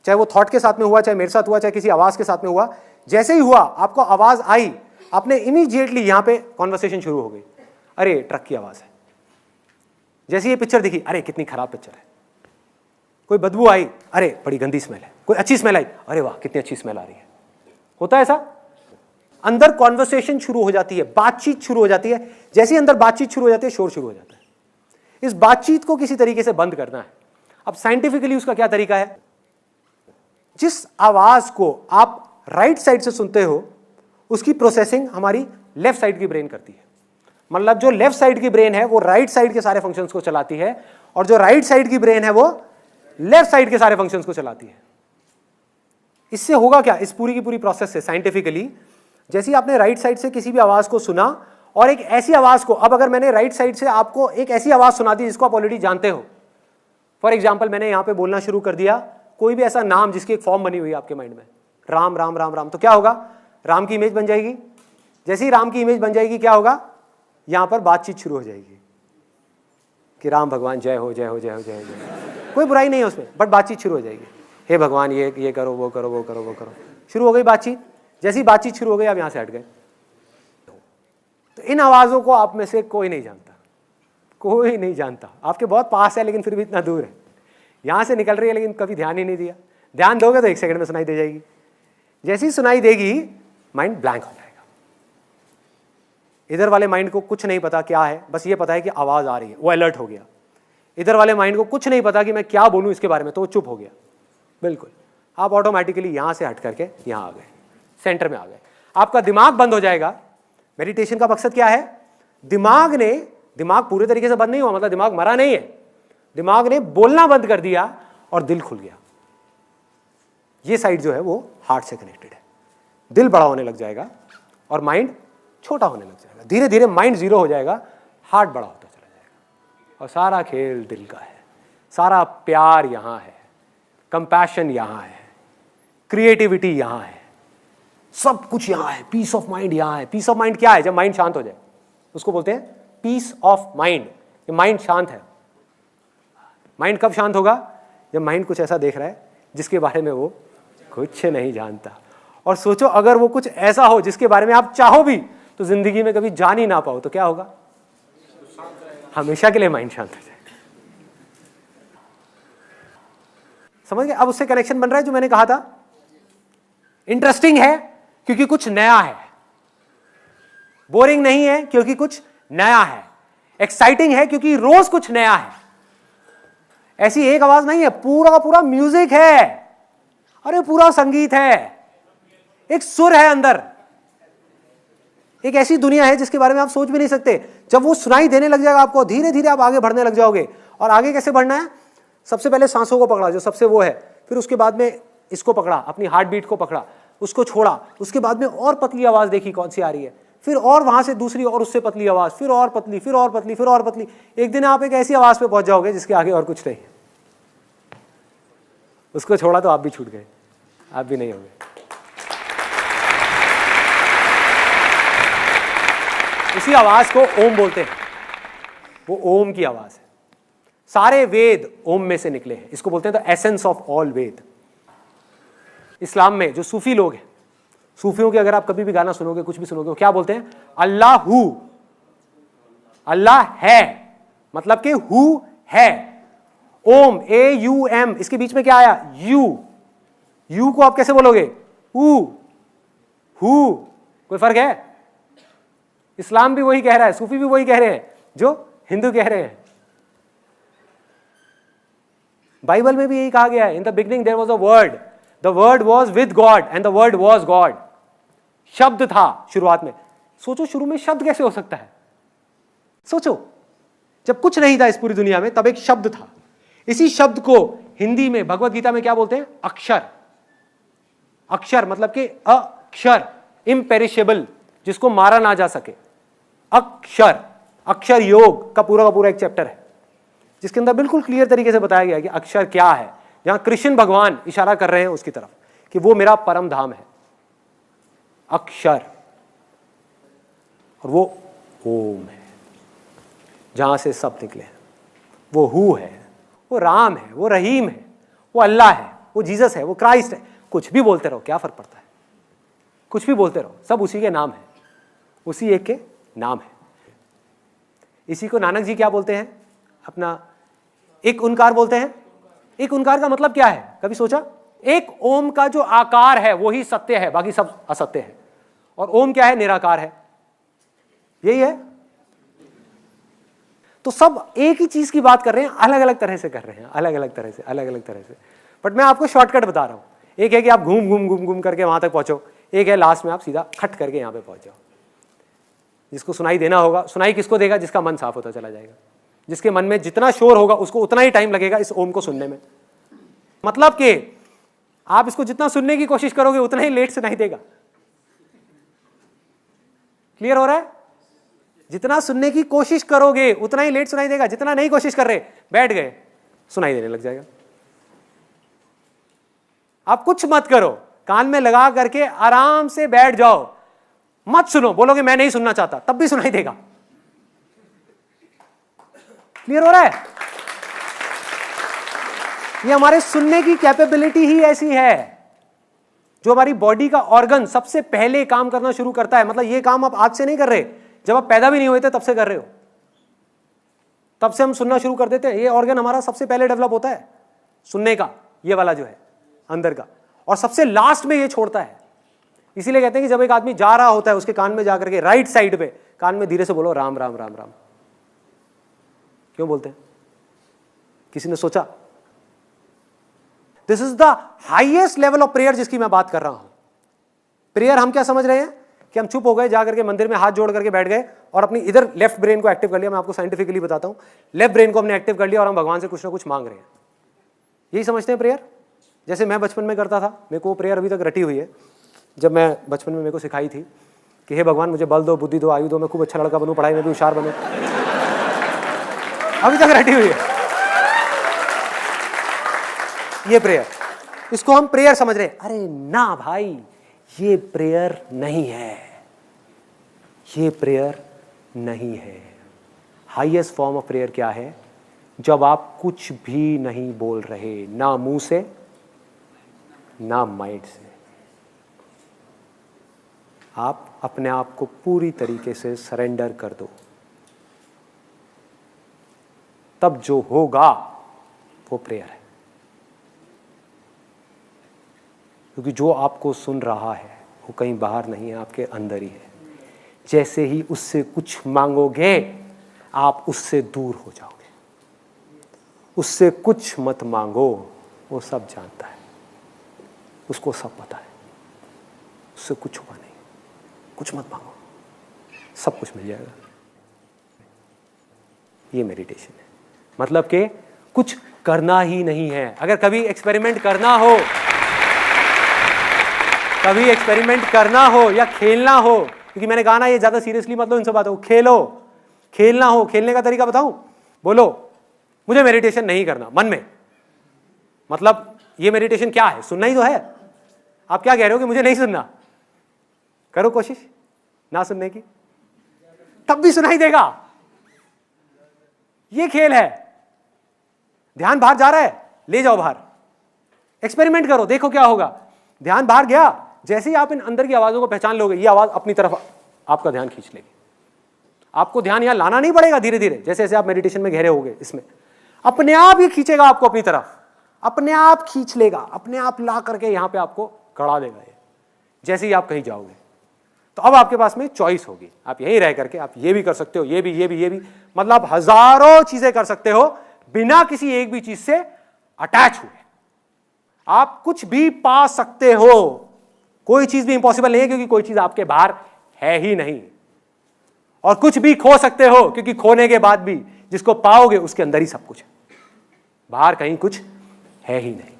चाहे वो थॉट के साथ में हुआ, चाहे मेरे साथ हुआ, चाहे किसी आवाज के साथ में हुआ, जैसे ही हुआ आपको आवाज आई, आपने इमीडिएटली यहां पे कॉन्वर्सेशन शुरू हो गई, अरे ट्रक की आवाज है। जैसे ये पिक्चर दिखी, अरे कितनी खराब पिक्चर है। कोई बदबू आई, अरे बड़ी गंदी स्मेल है। कोई अच्छी स्मेल आई, अरे वाह कितनी अच्छी स्मेल आ रही है। होता है ऐसा, अंदर कॉन्वर्सेशन शुरू हो जाती है, बातचीत शुरू हो जाती है। जैसे ही अंदर बातचीत शुरू हो जाती है, शोर शुरू हो जाता है। इस बातचीत को किसी तरीके से बंद करना है। अब साइंटिफिकली उसका क्या तरीका है? जिस आवाज को आप राइट साइड से सुनते हो उसकी प्रोसेसिंग हमारी लेफ्ट साइड की ब्रेन करती है। मतलब जो लेफ्ट साइड की ब्रेन है वो राइट साइड के सारे फंक्शंस को चलाती है, और जो राइट साइड की ब्रेन है वो लेफ्ट साइड के सारे फंक्शंस को चलाती है। इससे होगा क्या, इस पूरी की पूरी प्रोसेस से साइंटिफिकली, जैसे ही आपने राइट साइड से किसी भी आवाज को सुना और एक ऐसी आवाज को, अब अगर मैंने राइट साइड से आपको एक ऐसी आवाज सुना दी जिसको आप ऑलरेडी जानते हो, फॉर एग्जाम्पल मैंने यहां पे बोलना शुरू कर दिया कोई भी ऐसा नाम जिसकी एक फॉर्म बनी हुई है आपके माइंड में, राम राम राम राम, तो क्या होगा, राम की इमेज बन जाएगी। जैसे ही राम की इमेज बन जाएगी क्या होगा, यहां पर बातचीत शुरू हो जाएगी कि राम भगवान जय हो जय हो जय हो जय हो जय। कोई बुराई नहीं है उसमें, बट बातचीत शुरू हो जाएगी, हे भगवान ये करो वो करो वो करो वो करो, शुरू हो गई बातचीत। जैसी बातचीत शुरू हो गई आप यहां से हट गए। तो इन आवाजों को आप में से कोई नहीं जानता, कोई नहीं जानता। आपके बहुत पास है लेकिन फिर भी इतना दूर है, यहां से निकल रही है लेकिन कभी ध्यान ही नहीं दिया। ध्यान दोगे तो 1 सेकंड में सुनाई दे जाएगी। जैसी सुनाई देगी माइंड ब्लैंक हो जाएगा। इधर वाले माइंड को कुछ नहीं पता क्या है, बस ये पता है कि आवाज आ रही है, वो अलर्ट हो गया। इधर वाले माइंड को कुछ नहीं पता कि मैं क्या बोलूं इसके बारे में, तो वो चुप हो गया। बिल्कुल, आप ऑटोमेटिकली यहां से हट करके यहां आ गए, सेंटर में आ गए। आपका दिमाग बंद हो जाएगा। मेडिटेशन का मकसद क्या है? दिमाग पूरे तरीके से बंद नहीं हुआ, मतलब दिमाग मरा नहीं है, दिमाग ने बोलना बंद कर दिया और दिल खुल गया। ये साइड जो है वो हार्ट से कनेक्टेड है। दिल बड़ा होने लग जाएगा और माइंड छोटा होने लग जाएगा। धीरे धीरे माइंड जीरो हो जाएगा, हार्ट बड़ा होता चला जाएगा। और सारा खेल दिल का है, सारा प्यार यहां है, कंपैशन यहां है, क्रिएटिविटी यहां है, सब कुछ यहां है, पीस ऑफ माइंड यहां है। पीस ऑफ माइंड क्या है? जब माइंड शांत हो जाए उसको बोलते हैं पीस ऑफ माइंड। ये माइंड शांत है। माइंड कब शांत होगा? जब माइंड कुछ ऐसा देख रहा है जिसके बारे में वो कुछ नहीं जानता, और सोचो अगर वो कुछ ऐसा हो जिसके बारे में आप चाहो भी तो जिंदगी में कभी जान ही ना पाओ, तो क्या होगा? हमेशा के लिए माइंड शांत हो जाएगा। समझ गए? अब उससे कनेक्शन बन रहा है जो मैंने कहा था। इंटरेस्टिंग है क्योंकि कुछ नया है, बोरिंग नहीं है क्योंकि कुछ नया है, एक्साइटिंग है क्योंकि रोज कुछ नया है। ऐसी एक आवाज नहीं है, पूरा पूरा म्यूजिक है, अरे पूरा संगीत है, एक सुर है अंदर, एक ऐसी दुनिया है जिसके बारे में आप सोच भी नहीं सकते। जब वो सुनाई देने लग जाएगा आपको, धीरे धीरे आप आगे बढ़ने लग जाओगे। और आगे कैसे बढ़ना है? सबसे पहले सांसों को पकड़ा, जो सबसे वो है, फिर उसके बाद में इसको पकड़ा, अपनी हार्ट बीट को पकड़ा, उसको छोड़ा, उसके बाद में और पतली आवाज देखी कौन सी आ रही है, फिर और वहां से दूसरी और उससे पतली आवाज, फिर और पतली, फिर और पतली, फिर और पतली। एक दिन आप एक ऐसी आवाज पे पहुंच जाओगे जिसके आगे और कुछ नहीं। उसको छोड़ा तो आप भी छूट गए, आप भी नहीं होंगे। इसी आवाज को ओम बोलते हैं, वो ओम की आवाज है। सारे वेद ओम में से निकले हैं, इसको बोलते हैं द एसेंस ऑफ ऑल वेद। इस्लाम में जो सूफी लोग हैं, सूफियों के अगर आप कभी भी गाना सुनोगे, कुछ भी सुनोगे, वो क्या बोलते हैं? अल्लाहू, अल्लाह है, मतलब कि हु है। ओम, AUM, इसके बीच में क्या आया? यू। यू को आप कैसे बोलोगे? हु। कोई फर्क है? इस्लाम भी वही कह रहा है, सूफी भी वही कह रहे हैं जो हिंदू कह रहे हैं। बाइबल में भी यही कहा गया है, in the beginning there was a word, the word was with God and the word was God. शब्द था शुरुआत में। सोचो शुरू में शब्द कैसे हो सकता है? सोचो, जब कुछ नहीं था इस पूरी दुनिया में, तब एक शब्द था। इसी शब्द को हिंदी में भगवत गीता में क्या बोलते हैं? अक्षर। अक्षर मतलब कि अक्षर, इम्पेरिशेबल, जिसको मारा ना जा सके। अक्षर, अक्षर योग का पूरा एक चैप्टर है जिसके अंदर बिल्कुल क्लियर तरीके से बताया गया है कि अक्षर क्या है, जहां कृष्ण भगवान इशारा कर रहे हैं उसकी तरफ कि वो मेरा परम धाम है, अक्षर। और वो ओम है, जहां से सब निकले हैं। वो हु है, वो राम है, वो रहीम है, वो अल्लाह है, वो जीसस है, वो क्राइस्ट है। कुछ भी बोलते रहो, क्या फर्क पड़ता है? कुछ भी बोलते रहो, सब उसी के नाम है, उसी एक के नाम है। इसी को नानक जी क्या बोलते हैं? अपना एक ओंकार बोलते हैं। एक ओंकार का मतलब क्या है, कभी सोचा? एक ओम का जो आकार है वो ही सत्य है, बाकी सब असत्य है। और ओम क्या है? निराकार है। यही है। तो सब एक ही चीज की बात कर रहे हैं, अलग अलग तरह से कर रहे हैं, अलग अलग तरह से। बट मैं आपको शॉर्टकट बता रहा हूं। एक है कि आप घूम करके वहां तक पहुंचो, एक है लास्ट में आप सीधा खट करके यहां पे पहुंच जाओ। जिसको सुनाई देना होगा, सुनाई किसको देगा? जिसका मन साफ होता चला जाएगा। जिसके मन में जितना शोर होगा उसको उतना ही टाइम लगेगा इस ओम को सुनने में। मतलब कि आप इसको जितना सुनने की कोशिश करोगे उतना ही लेट सुनाई देगा। क्लियर हो रहा है? जितना सुनने की कोशिश करोगे उतना ही लेट सुनाई देगा। जितना नहीं कोशिश कर रहे, बैठ गए, सुनाई देने लग जाएगा। आप कुछ मत करो, कान में लगा करके आराम से बैठ जाओ, मत सुनो। बोलोगे मैं नहीं सुनना चाहता, तब भी सुनाई देगा। क्लियर हो रहा है? ये हमारे सुनने की कैपेबिलिटी ही ऐसी है। जो हमारी बॉडी का ऑर्गन सबसे पहले काम करना शुरू करता है, मतलब ये काम आप आज से नहीं कर रहे, जब आप पैदा भी नहीं हुए थे तब से कर रहे हो। तब से हम सुनना शुरू कर देते हैं। ये ऑर्गन हमारा सबसे पहले डेवलप होता है सुनने का, ये वाला जो है अंदर का, और सबसे लास्ट में ये छोड़ता है। इसीलिए कहते हैं कि जब एक आदमी जा रहा होता है उसके कान में जाकर के राइट साइड पे कान में धीरे से बोलो राम राम राम राम। क्यों बोलते हैं? किसी ने सोचा? This is the highest level of prayer जिसकी मैं बात कर रहा हूं। प्रेयर हम क्या समझ रहे हैं कि हम चुप हो गए, जाकर के मंदिर में हाथ जोड़ करके बैठ गए और अपनी इधर लेफ्ट ब्रेन को एक्टिव कर लिया। मैं आपको साइंटिफिकली बताता हूं, लेफ्ट ब्रेन को हमने एक्टिव कर लिया और हम भगवान से कुछ ना कुछ मांग रहे हैं। यही समझते हैं प्रेयर। जैसे मैं बचपन में करता था, मेरे को वो प्रेयर अभी तक रटी हुई है। जब मैं बचपन में मेरे को सिखाई थी कि हे भगवान मुझे बल दो, बुद्धि दो, आयु दो, मैं खूब अच्छा लड़का बनूं, पढ़ाई में भी होशियार बनूं। अभी तक रटी हुई है ये प्रेयर। इसको हम प्रेयर समझ रहे हैं। अरे ना भाई, ये प्रेयर नहीं है, ये प्रेयर नहीं है। हाईएस्ट फॉर्म ऑफ प्रेयर क्या है? जब आप कुछ भी नहीं बोल रहे, ना मुंह से ना माइंड से, आप अपने आप को पूरी तरीके से सरेंडर कर दो, तब जो होगा वो प्रेयर है। क्योंकि जो आपको सुन रहा है वो कहीं बाहर नहीं है, आपके अंदर ही है। जैसे ही उससे कुछ मांगोगे आप उससे दूर हो जाओगे। उससे कुछ मत मांगो, वो सब जानता है, उसको सब पता है। उससे कुछ हुआ नहीं, कुछ मत मांगो, सब कुछ मिल जाएगा। ये मेडिटेशन है, मतलब कि कुछ करना ही नहीं है। अगर कभी एक्सपेरिमेंट करना हो, कभी एक्सपेरिमेंट करना हो या खेलना हो, क्योंकि मैंने कहा ना ये ज्यादा सीरियसली मतलब इन सब बातों को खेलो, खेलना हो, खेलने का तरीका बताऊं? बोलो मुझे मेडिटेशन नहीं करना मन में, मतलब ये मेडिटेशन क्या है? सुनना ही तो है। आप क्या कह रहे हो कि मुझे नहीं सुनना? करो कोशिश ना सुनने की, तब भी सुनाई देगा। ये खेल है। ध्यान बाहर जा रहा है, ले जाओ बाहर, एक्सपेरिमेंट करो, देखो क्या होगा। ध्यान बाहर गया, जैसे ही आप इन अंदर की आवाजों को पहचान लोगे, ये आवाज अपनी तरफ आपका ध्यान खींच लेगी। आपको ध्यान यहां लाना नहीं पड़ेगा, धीरे धीरे जैसे जैसे आप मेडिटेशन में गहरे होगे, इसमें अपने आप ही खींचेगा आपको अपनी तरफ, अपने आप खींच लेगा, अपने आप ला करके यहां पे आपको गड़ा देगा ये, जैसे ही आप कहीं जाओगे। तो अब आपके पास में चॉइस होगी, आप यहीं रह करके आप ये भी कर सकते हो, ये भी, ये भी, ये भी, मतलब हजारों चीजें कर सकते हो बिना किसी एक भी चीज से अटैच हुए। आप कुछ भी पा सकते हो, कोई चीज भी इंपॉसिबल नहीं है, क्योंकि कोई चीज आपके बाहर है ही नहीं। और कुछ भी खो सकते हो, क्योंकि खोने के बाद भी जिसको पाओगे उसके अंदर ही सब कुछ है, बाहर कहीं कुछ है ही नहीं।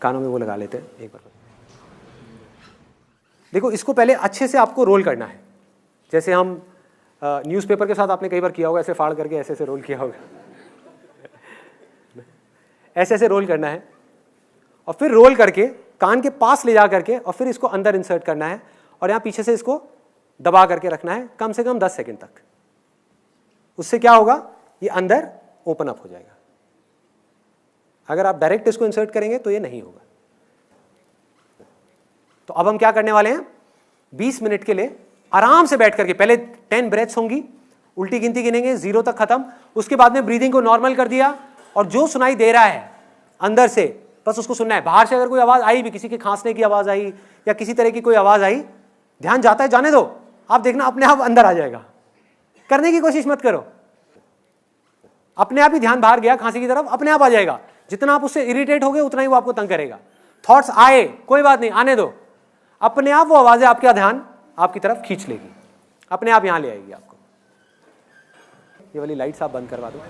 कानों में वो लगा लेते हैं एक बार। देखो, इसको पहले अच्छे से आपको रोल करना है, जैसे हम न्यूज़पेपर के साथ आपने कई बार किया होगा, ऐसे फाड़ करके ऐसे ऐसे रोल किया होगा। ऐसे ऐसे रोल करना है, और फिर रोल करके कान के पास ले जा करके, और फिर इसको अंदर इंसर्ट करना है, और यहां पीछे से इसको दबा करके रखना है कम से कम 10 सेकंड तक। उससे क्या होगा, ये अंदर ओपन अप हो जाएगा। अगर आप डायरेक्ट इसको इंसर्ट करेंगे तो ये नहीं होगा। तो अब हम क्या करने वाले हैं, 20 मिनट के लिए आराम से बैठ करके, पहले 10 ब्रेथ्स होंगी, उल्टी गिनती गिनेंगे 0 तक खत्म। उसके बाद में ब्रीदिंग को नॉर्मल कर दिया, और जो सुनाई दे रहा है अंदर से बस उसको सुनना है। बाहर से अगर कोई आवाज आई भी, किसी के खांसने की आवाज आई या किसी तरह की कोई आवाज आई, ध्यान जाता है, जाने दो, आप देखना अपने आप अंदर आ जाएगा। करने की कोशिश मत करो, अपने आप ही ध्यान बाहर गया खांसी की तरफ, अपने आप आ जाएगा। जितना आप उससे इरिटेट होगे उतना ही वो आपको तंग करेगा। थॉट्स आए, कोई बात नहीं, आने दो, अपने आप वो आवाजें आपका ध्यान आपकी तरफ खींच लेगी, अपने आप यहां ले आएगी आपको। ये वाली लाइट्स आप बंद करवा दो।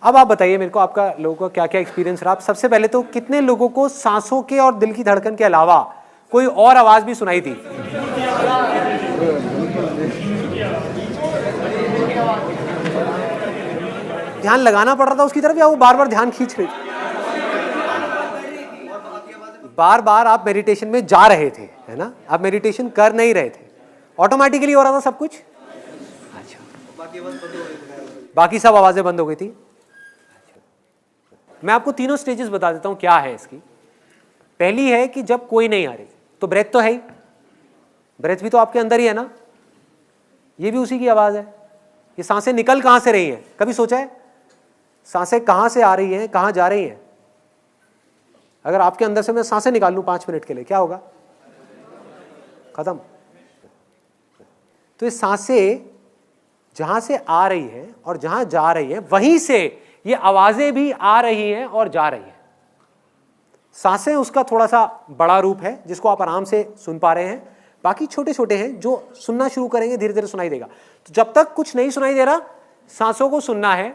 अब आप बताइए मेरे को, आपका लोगों का क्या क्या एक्सपीरियंस रहा। आप सबसे पहले तो कितने लोगों को सांसों के और दिल की धड़कन के अलावा कोई और आवाज भी सुनाई थी? ध्यान लगाना पड़ रहा था उसकी तरफ, या वो बार बार ध्यान खींच रही थी? बार बार आप मेडिटेशन में जा रहे थे, है ना, आप मेडिटेशन कर नहीं रहे थे, ऑटोमेटिकली हो रहा था सब कुछ। अच्छा, बाकी सब आवाजें बंद हो गई थी। मैं आपको तीनों स्टेजेस बता देता हूं क्या है इसकी। पहली है कि जब कोई नहीं आ रही, तो ब्रेथ तो है ही, ब्रेथ भी तो आपके अंदर ही है ना, ये भी उसी की आवाज है। ये सांसें निकल कहां से रही हैं, कभी सोचा है? सांसें कहां से आ रही हैं, कहां जा रही हैं? अगर आपके अंदर से मैं सांसें निकाल लूं 5 मिनट के लिए, क्या होगा? खत्म। तो ये सांसें जहां से आ रही है और जहां जा रही है, वहीं से ये आवाजें भी आ रही हैं और जा रही हैं। सांसें उसका थोड़ा सा बड़ा रूप है जिसको आप आराम से सुन पा रहे हैं, बाकी छोटे छोटे हैं जो सुनना शुरू करेंगे धीरे धीरे सुनाई देगा। तो जब तक कुछ नहीं सुनाई दे रहा, सांसों को सुनना है,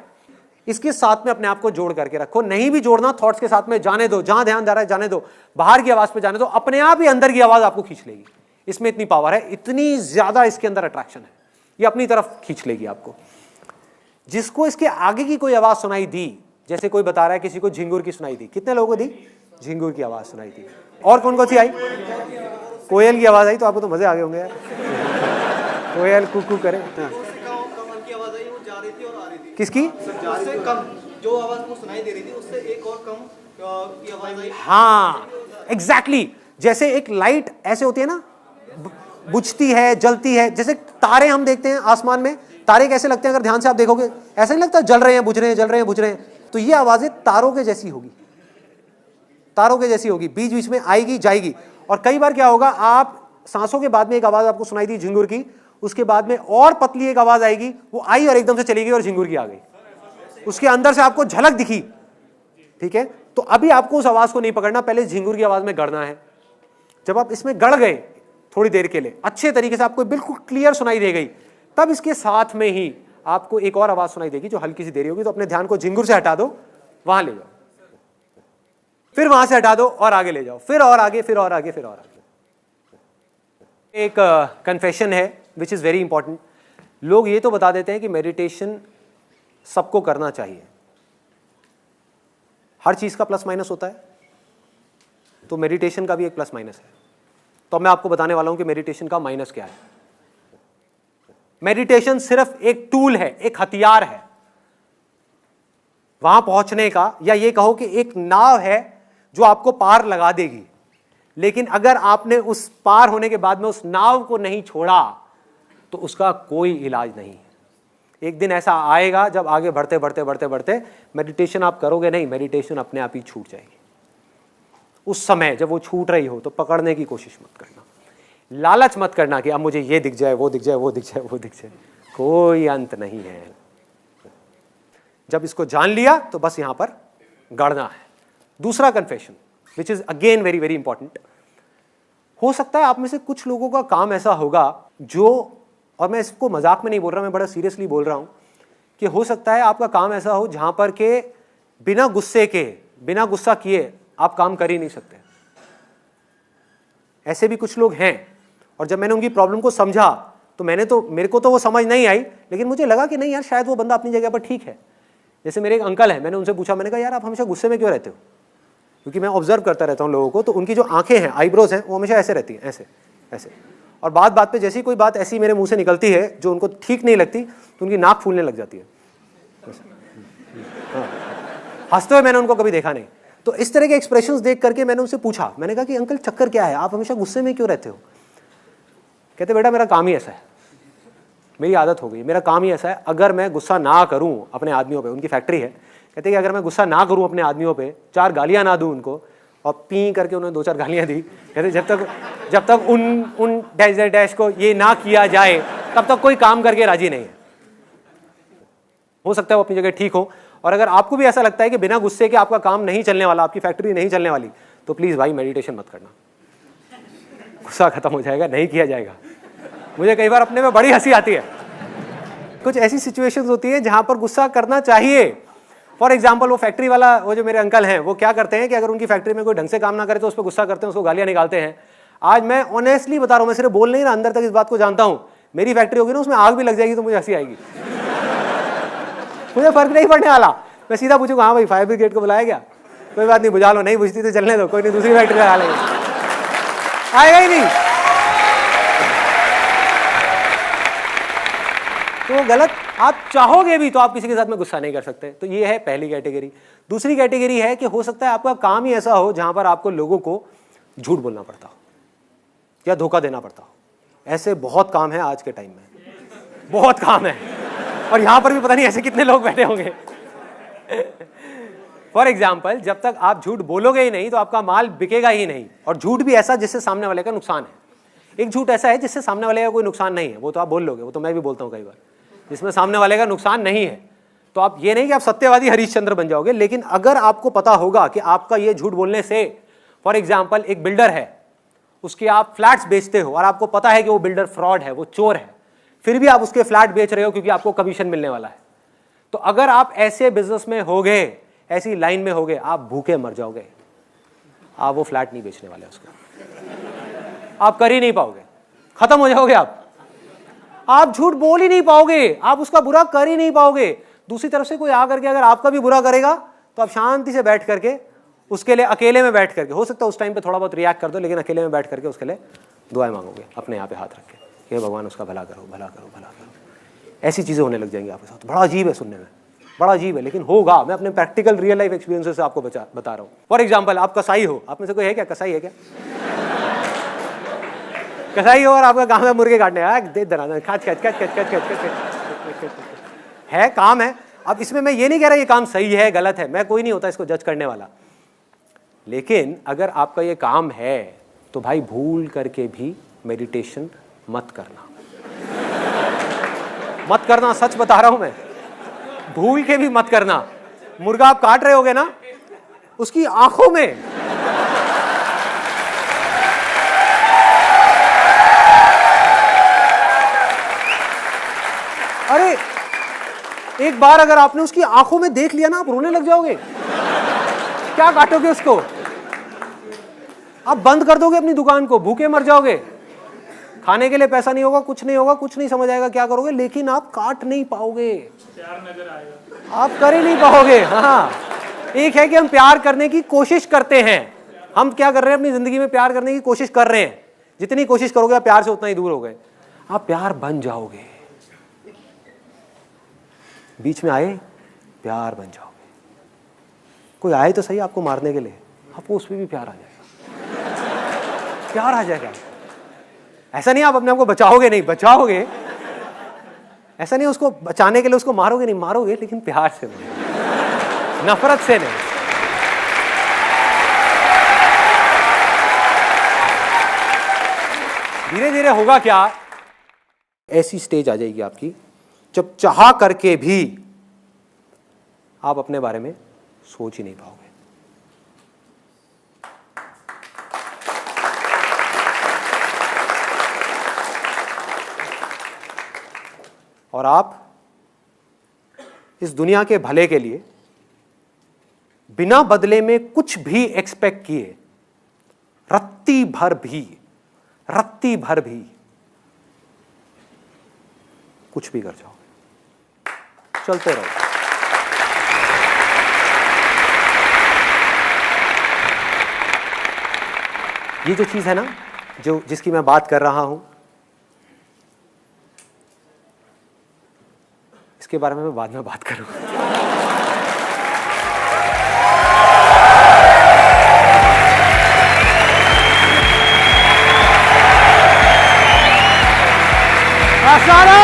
इसके साथ में अपने आप को जोड़ करके रखो। नहीं भी जोड़ना, थॉट्स के साथ में जाने दो, जहां ध्यान जा रहा है जाने दो, बाहर की आवाज पे जाने दो, अपने आप ही अंदर की आवाज आपको खींच लेगी। इसमें इतनी पावर है, इतनी ज्यादा इसके अंदर अट्रैक्शन है, ये अपनी तरफ खींच लेगी आपको। जिसको इसके आगे की कोई आवाज सुनाई दी, जैसे कोई बता रहा है किसी को झिंगुर की सुनाई दी, कितने लोगों को दी? झिंगुर की आवाज सुनाई दी। और कौन कौन सी आई? कोयल की आवाज आई, तो आपको तो मजे आ गए होंगे यार। कोयल कुकू करे। हाँ। कमल की आवाज आई, वो जा रही थी और आ रही थी। किसकी? उससे कम जो आवाज को सुनाई दे रही थी उससे एक और कम की आवाज आई। हाँ एग्जैक्टली जैसे एक लाइट ऐसे होती है ना, बुझती है, जलती है। जैसे तारे हम देखते हैं आसमान में, तारे कैसे लगते हैं? अगर ध्यान से आप देखोगे ऐसा नहीं लगता जल रहे हैं, बुझ रहे हैं, जल रहे हैं, बुझ रहे हैं। तो ये आवाजें तारों के जैसी होगी, तारों के जैसी होगी, बीच बीच में आएगी जाएगी। और कई बार क्या होगा, आप सांसों के बाद में एक आवाज आपको सुनाई दी झिंगुर की, उसके बाद में और पतली एक आवाज आएगी, वो आई और एकदम से चली गई और झिंगुर की आ गई। उसके अंदर से आपको झलक दिखी, ठीक है? तो अभी आपको उस आवाज को नहीं पकड़ना, पहले झिंगुर की आवाज में गड़ना है। जब आप इसमें गड़ गए थोड़ी देर के लिए, अच्छे तरीके से आपको बिल्कुल क्लियर सुनाई दे गई, तब इसके साथ में ही आपको एक और आवाज सुनाई देगी जो हल्की सी देरी होगी। तो अपने ध्यान को झिंगुर से हटा दो, वहां ले जाओ, फिर वहां से हटा दो और आगे ले जाओ, फिर और आगे, फिर और आगे, फिर और आगे। एक कन्फेशन है विच इज वेरी इंपॉर्टेंट। लोग ये तो बता देते हैं कि मेडिटेशन सबको करना चाहिए, हर चीज का प्लस माइनस होता है, तो मेडिटेशन का भी एक प्लस माइनस है। तो मैं आपको बताने वाला हूं कि मेडिटेशन का माइनस क्या है। मेडिटेशन सिर्फ एक टूल है, एक हथियार है वहां पहुंचने का, या ये कहो कि एक नाव है जो आपको पार लगा देगी। लेकिन अगर आपने उस पार होने के बाद में उस नाव को नहीं छोड़ा तो उसका कोई इलाज नहीं है। एक दिन ऐसा आएगा जब आगे बढ़ते बढ़ते बढ़ते बढ़ते मेडिटेशन आप करोगे नहीं, मेडिटेशन अपने आप ही छूट जाएगी। उस समय जब वो छूट रही हो तो पकड़ने की कोशिश मत करना, लालच मत करना कि अब मुझे ये दिख जाए, वो दिख जाए, वो दिख जाए, वो दिख जाए। कोई अंत नहीं है। जब इसको जान लिया तो बस यहां पर गड़ना है। दूसरा confession which is again very very important. हो सकता है आप में से कुछ लोगों का काम ऐसा होगा जो, और मैं इसको मजाक में नहीं बोल रहा, मैं बड़ा सीरियसली बोल रहा हूं, कि हो सकता है आपका काम ऐसा हो जहां पर के बिना गुस्से के, बिना गुस्सा किए आप काम कर ही नहीं सकते। ऐसे भी कुछ लोग हैं। और जब मैंने उनकी प्रॉब्लम को समझा तो मेरे को तो वो समझ नहीं आई, लेकिन मुझे लगा कि नहीं यार, शायद वो बंदा अपनी जगह पर ठीक है। जैसे मेरे एक अंकल है, मैंने उनसे पूछा, मैंने कहा यार आप हमेशा गुस्से में क्यों रहते हो? क्योंकि मैं ऑब्जर्व करता रहता हूँ लोगों को, तो उनकी जो आंखें हैं, आईब्रोज हैं, वो हमेशा ऐसे रहती हैं, ऐसे ऐसे। और बात बात पे जैसी कोई बात ऐसी मेरे मुंह से निकलती है जो उनको ठीक नहीं लगती, तो उनकी नाक फूलने लग जाती है। हंसते हुए मैंने उनको कभी देखा नहीं। तो इस तरह के एक्सप्रेशंस देख करके मैंने उनसे पूछा, मैंने कहा कि अंकल चक्कर क्या है, आप हमेशा गुस्से में क्यों रहते हो? कहते बेटा मेरा काम ही ऐसा है, मेरी आदत हो गई, मेरा काम ही ऐसा है, अगर मैं गुस्सा ना करूं अपने आदमियों पे, उनकी फैक्ट्री है, कहते कि अगर मैं गुस्सा ना करूं अपने आदमियों पे, 4 गालियां ना दूं उनको, और पी करके उन्होंने 2-4 गालियां दी। कहते जब तक उन डैश को ये ना किया जाए तब तक कोई काम करके राजी नहीं है। हो सकता है वो अपनी जगह ठीक हो। और अगर आपको भी ऐसा लगता है कि बिना गुस्से के आपका काम नहीं चलने वाला, आपकी फैक्ट्री नहीं चलने वाली, तो प्लीज भाई मेडिटेशन मत करना, गुस्सा खत्म हो जाएगा, नहीं किया जाएगा। मुझे कई बार अपने में बड़ी हंसी आती है। कुछ ऐसी सिचुएशंस होती है जहां पर गुस्सा करना चाहिए। फॉर एग्जाम्पल वो फैक्ट्री वाला, वो जो मेरे अंकल हैं, वो क्या करते हैं कि अगर उनकी फैक्ट्री में कोई ढंग से काम ना करे तो उस पर गुस्सा करते हैं, उसको गालियां निकालते हैं। आज मैं ऑनेस्टली बता रहा हूं, मैं सिर्फ बोल नहीं रहा, अंदर तक इस बात को जानता हूं, मेरी फैक्ट्री होगी ना, उसमें आग भी लग जाएगी तो मुझे हंसी आएगी। मुझे फर्क नहीं पड़ने वाला, मैं सीधा पूछूंगा हाँ भाई फायर ब्रिगेड को बुलाया गया, कोई बात नहीं बुझा लो, नहीं बुझती तो चलने दो, कोई नहीं दूसरी फैक्ट्री लगा लेंगे, आएगा ही नहीं। तो गलत, आप चाहोगे भी तो आप किसी के साथ में गुस्सा नहीं कर सकते। तो ये है पहली कैटेगरी। दूसरी कैटेगरी है कि हो सकता है आपका काम ही ऐसा हो जहां पर आपको लोगों को झूठ बोलना पड़ता हो या धोखा देना पड़ता हो। ऐसे बहुत काम है आज के टाइम में, बहुत काम है, और यहां पर भी पता नहीं ऐसे कितने लोग बैठे होंगे। फॉर एग्जाम्पल, जब तक आप झूठ बोलोगे ही नहीं तो आपका माल बिकेगा ही नहीं। और झूठ भी ऐसा जिससे सामने वाले का नुकसान है। एक झूठ ऐसा है जिससे सामने वाले का कोई नुकसान नहीं है, वो तो आप बोल लोगे, वो तो मैं भी बोलता हूँ कई बार, जिसमें सामने वाले का नुकसान नहीं है। तो आप ये नहीं कि आप सत्यवादी हरिश्चंद्र बन जाओगे, लेकिन अगर आपको पता होगा कि आपका ये झूठ बोलने से, फॉर एग्जाम्पल एक बिल्डर है, उसके आप फ्लैट्स बेचते हो और आपको पता है कि वो बिल्डर फ्रॉड है, वो चोर है, फिर भी आप उसके फ्लैट बेच रहे हो क्योंकि आपको कमीशन मिलने वाला है। तो अगर आप ऐसे बिजनेस में होगे, ऐसी लाइन में होगे, आप भूखे मर जाओगे, आप वो फ्लैट नहीं बेचने वाले, उसको आप कर ही नहीं पाओगे, खत्म हो जाओगे आप झूठ बोल ही नहीं पाओगे, आप उसका बुरा कर ही नहीं पाओगे। दूसरी तरफ से कोई आकर के अगर आपका भी बुरा करेगा तो आप शांति से बैठ करके उसके लिए अकेले में बैठ करके, हो सकता है उस टाइम पे थोड़ा बहुत रिएक्ट कर दो, लेकिन अकेले में बैठ करके उसके लिए दुआएं मांगोगे अपने यहाँ पे हाथ रख के, हे भगवान उसका भला करो, भला करो, भला करो। ऐसी चीज़ें होने लग जाएंगी आपके साथ। बड़ा अजीब है सुनने में, बड़ा अजीब है, लेकिन होगा। मैं अपने प्रैक्टिकल रियल लाइफ एक्सपीरियंसेस से आपको बता रहा हूँ। फॉर एग्जाम्पल, आप कसाई हो, आप में से कोई है क्या कसाई है क्या? कसाई हो और आपका काम है मुर्गे काटने, है काम है। अब इसमें मैं ये नहीं कह रहा ये काम सही है गलत है, मैं कोई नहीं होता इसको जज करने वाला, लेकिन अगर आपका ये काम है तो भाई भूल करके भी मेडिटेशन मत करना, मत करना। सच बता रहा हूं मैं, भूल के भी मत करना। मुर्गा आप काट रहे होगे ना, उसकी आंखों में अरे एक बार अगर आपने उसकी आंखों में देख लिया ना, आप रोने लग जाओगे। क्या काटोगे उसको? आप बंद कर दोगे अपनी दुकान को, भूखे मर जाओगे। खाने के लिए पैसा नहीं होगा, कुछ नहीं होगा, कुछ नहीं समझ आएगा क्या करोगे, लेकिन आप काट नहीं पाओगे, प्यार नजर आएगा, आप कर ही नहीं पाओगे। हाँ, एक है कि हम प्यार करने की कोशिश करते हैं। हम क्या कर रहे हैं अपनी जिंदगी में? प्यार करने की कोशिश कर रहे हैं। जितनी कोशिश करोगे आप प्यार से उतना ही दूर हो गए। आप प्यार बन जाओगे, बीच में आए प्यार बन जाओगे। कोई आए तो सही आपको मारने के लिए, आपको उसमें भी प्यार आ जाएगा, प्यार आ जाएगा। ऐसा नहीं आप अपने आप को बचाओगे, नहीं बचाओगे, ऐसा नहीं उसको बचाने के लिए उसको मारोगे, नहीं मारोगे, लेकिन प्यार से नहीं, नफरत से नहीं। धीरे धीरे होगा क्या, ऐसी स्टेज आ जाएगी आपकी जब चाह करके भी आप अपने बारे में सोच ही नहीं पाओगे। और आप इस दुनिया के भले के लिए बिना बदले में कुछ भी एक्सपेक्ट किए रत्ती भर भी कुछ भी कर जाओगे, चलते रहो। ये जो चीज है ना, जो जिसकी मैं बात कर रहा हूं, इसके बारे में मैं बाद में बात करूंगा। सारा